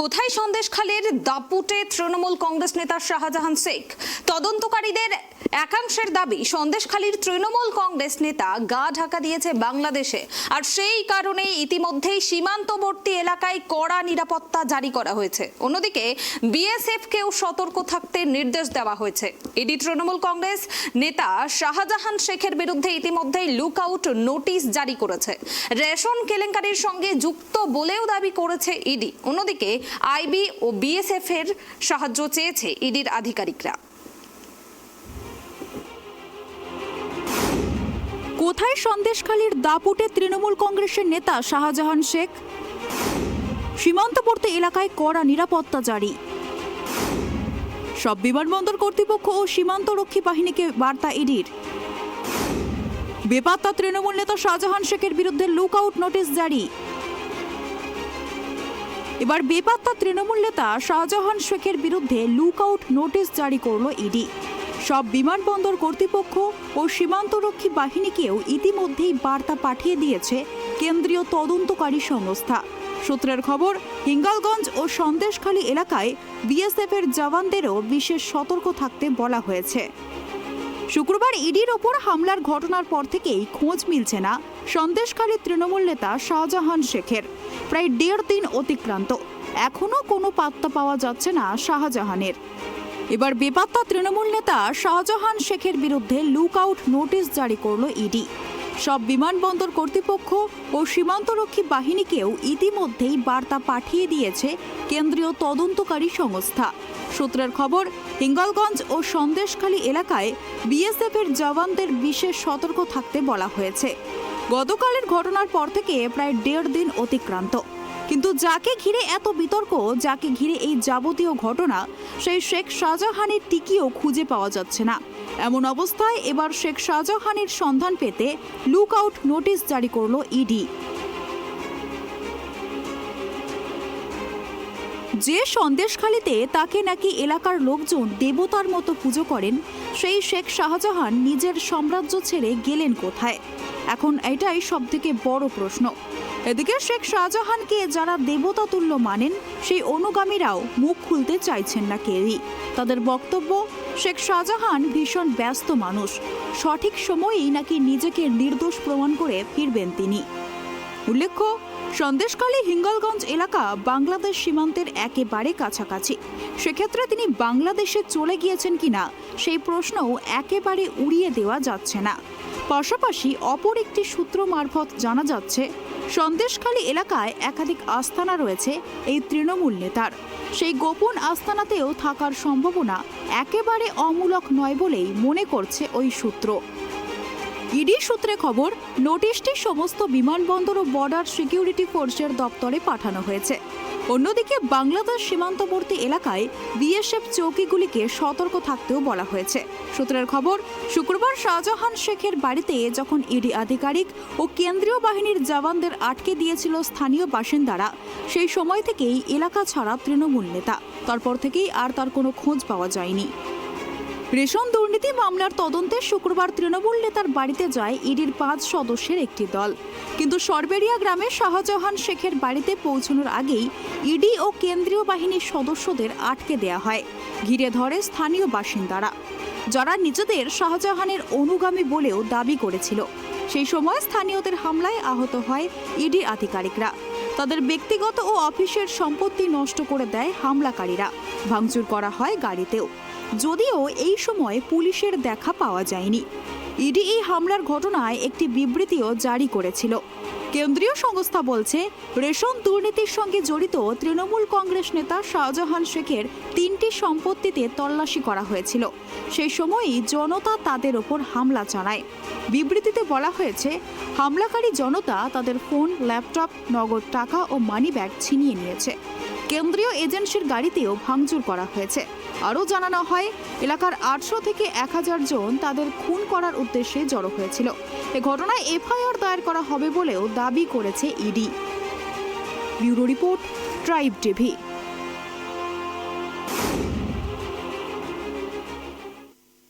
কোথায় সন্দেশখালীর দাপুটে তৃণমূল কংগ্রেস নেতা শাহজাহান শেখ? তদন্তকারীদের একাংশের দাবি সন্দেশখালীর তৃণমূল কংগ্রেস নেতা গা ঢাকা দিয়েছে বাংলাদেশে, আর সেই কারণে ইতিমধ্যেই সীমান্তবর্তী এলাকায় কড়া নিরাপত্তা জারি করা হয়েছে। অন্যদিকে বিএসএফকেও সতর্ক থাকতে নির্দেশ দেওয়া হয়েছে। ইডি তৃণমূল কংগ্রেস নেতা শাহজাহান শেখের বিরুদ্ধে ইতিমধ্যেই লুকআউট নোটিশ জারি করেছে। রেশন কেলেঙ্কারির সঙ্গে যুক্ত বলেও দাবি করেছে ইডি। অন্যদিকে আইবি ও বিএসএফ এর সাহায্য চেয়েছে ইডির আধিকারিকরা। কোথায় সন্দেশখালীর দাপুটে তৃণমূল কংগ্রেসের নেতা শাহজাহান শেখ? সীমান্তবর্তী এলাকায় কড়া নিরাপত্তা জারি। সব বিমানবন্দর কর্তৃপক্ষ ও সীমান্তরক্ষী বাহিনীকে বার্তা ইডির। বেপাত্তা তৃণমূল নেতা শাহজাহান শেখের বিরুদ্ধে লুকআউট নোটিশ জারি। এবার বেপাত্তা তৃণমূল নেতা শাহজাহান শেখের বিরুদ্ধে লুকআউট নোটিশ জারি করল ইডি। সব বিমানবন্দর কর্তৃপক্ষ ও সীমান্তরক্ষী বাহিনীকেও ইতিমধ্যেই বার্তা পাঠিয়ে দিয়েছে কেন্দ্রীয় তদন্তকারী সংস্থা। সূত্রের খবর, হিঙ্গলগঞ্জ ও সন্দেশখালী এলাকায় বিএসএফ এর জওয়ানদেরও বিশেষ সতর্ক থাকতে বলা হয়েছে। শুক্রবার ইডির ওপর হামলার ঘটনার পর থেকেই খোঁজ মিলছে না সন্দেশখালী তৃণমূল নেতা শাহজাহান শেখের। প্রায় 1.5 দিন অতিক্রান্ত, এখনও কোনো পাত্তা পাওয়া যাচ্ছে না শাহজাহানের। এবার বেপাত্তা তৃণমূল নেতা শাহজাহান শেখের বিরুদ্ধে লুকআউট নোটিশ জারি করল ইডি। সব বিমানবন্দর কর্তৃপক্ষ ও সীমান্তরক্ষী বাহিনীকেও ইতিমধ্যেই বার্তা পাঠিয়ে দিয়েছে কেন্দ্রীয় তদন্তকারী সংস্থা। সূত্রের খবর, হিঙ্গলগঞ্জ ও সন্দেশখালী এলাকায় বিএসএফ এর জওয়ানদের বিশেষ সতর্ক থাকতে বলা হয়েছে। গতকালের ঘটনার পর থেকে প্রায় 1.5 দিন অতিক্রান্ত, কিন্তু যাকে ঘিরে এত বিতর্ক, যাকে ঘিরে এই যাবতীয় ঘটনা, সেই শেখ শাহজাহানের টিকিও খুঁজে পাওয়া যাচ্ছে না। এমন অবস্থায় এবার শেখ শাহজাহানের সন্ধান পেতে লুকআউট নোটিশ জারি করল ইডি। যে সন্দেশখালীতে তাকে নাকি এলাকার লোকজন দেবতার মতো পুজো করেন, সেই শেখ শাহজাহান নিজের সাম্রাজ্য ছেড়ে গেলেন কোথায়? এখন এটাই সবথেকে বড় প্রশ্ন। এদিকে শেখ শাহজাহানকে যারা দেবতা তুল্য মানেন, সেই অনুগামীরাও মুখ খুলতে চাইছেন না কেউই। তাদের বক্তব্য, শেখ শাহজাহান ভীষণ ব্যস্ত মানুষ, সঠিক সময়েই নাকি নিজেকে নির্দোষ প্রমাণ করে ফিরবেন তিনি। উল্লেখ্য, সন্দেশখালী হিঙ্গলগঞ্জ এলাকা বাংলাদেশ সীমান্তের একেবারে কাছাকাছি। সেক্ষেত্রে তিনি বাংলাদেশে চলে গিয়েছেন কিনা সেই প্রশ্নও একেবারে উড়িয়ে দেওয়া যাচ্ছে না। পাশাপাশি অপর একটি সূত্র মারফত জানা যাচ্ছে, সন্দেশখালী এলাকায় একাধিক আস্তানা রয়েছে এই তৃণমূল নেতার। সেই গোপন আস্তানাতেও থাকার সম্ভাবনা একেবারে অমূলক নয় বলেই মনে করছে ওই সূত্র। ইডি সূত্রে খবর, নোটিশটি সমস্ত বিমানবন্দর ও বর্ডার সিকিউরিটি ফোর্সের দপ্তরে পাঠানো হয়েছে। অন্যদিকে বাংলাদেশ সীমান্তবর্তী এলাকায় বিএসএফ চৌকিগুলিকে সতর্ক থাকতেও বলা হয়েছে। সূত্রের খবর, শুক্রবার শাহজাহান শেখের বাড়িতে যখন ইডি আধিকারিক ও কেন্দ্রীয় বাহিনীর জওয়ানদের আটকে দিয়েছিল স্থানীয় বাসিন্দারা, সেই সময় থেকেই এলাকা ছাড়া তৃণমূল নেতা। তারপর থেকেই আর তার কোনো খোঁজ পাওয়া যায়নি। রেশন দুর্নীতি মামলার তদন্তে শুক্রবার তৃণমূল নেতার বাড়িতে যায় ইডির 5 সদস্যের একটি দল। কিন্তু সরবেরিয়া গ্রামে শাহজাহান শেখের বাড়িতে পৌঁছানোর আগেই ইডি ও কেন্দ্রীয় বাহিনীর সদস্যদের আটকে দেয়া হয়। ঘিরে ধরে স্থানীয় বাসিন্দারা, যারা নিজেদের শাহজাহানের অনুগামী বলেও দাবি করেছিল। সেই সময় স্থানীয়দের হামলায় আহত হয় ইডি আধিকারিকরা। তাদের ব্যক্তিগত ও অফিসের সম্পত্তি নষ্ট করে দেয় হামলাকারীরা। ভাঙচুর করা হয় গাড়িতেও, যদিও এই সময় পুলিশের দেখা পাওয়া যায়নি। ইডি এই হামলার ঘটনায় একটি বিবৃতিও জারি করেছিল। কেন্দ্রীয় সংস্থা বলছে, রেশন দুর্নীতির সঙ্গে জড়িত তৃণমূল কংগ্রেস নেতা শাহজাহান শেখের 3টি সম্পত্তিতে তল্লাশি করা হয়েছিল। সেই সময়ই জনতা তাদের ওপর হামলা চালায়। বিবৃতিতে বলা হয়েছে, হামলাকারী জনতা তাদের ফোন, ল্যাপটপ, নগদ টাকা ও মানিব্যাগ ছিনিয়ে নিয়েছে। কেন্দ্রীয় এজেন্সির গাড়িতেও ভাঙচুর করা হয়েছে। আরও জানানো হয়, এলাকার 800 থেকে 1000 জন তাদের খুন করার উদ্দেশ্যে জড়ো হয়েছিল। এ ঘটনায় এফআইআর দায়ের করা হবে বলেও দাবি করেছে ED. Bureau report, tribe TV.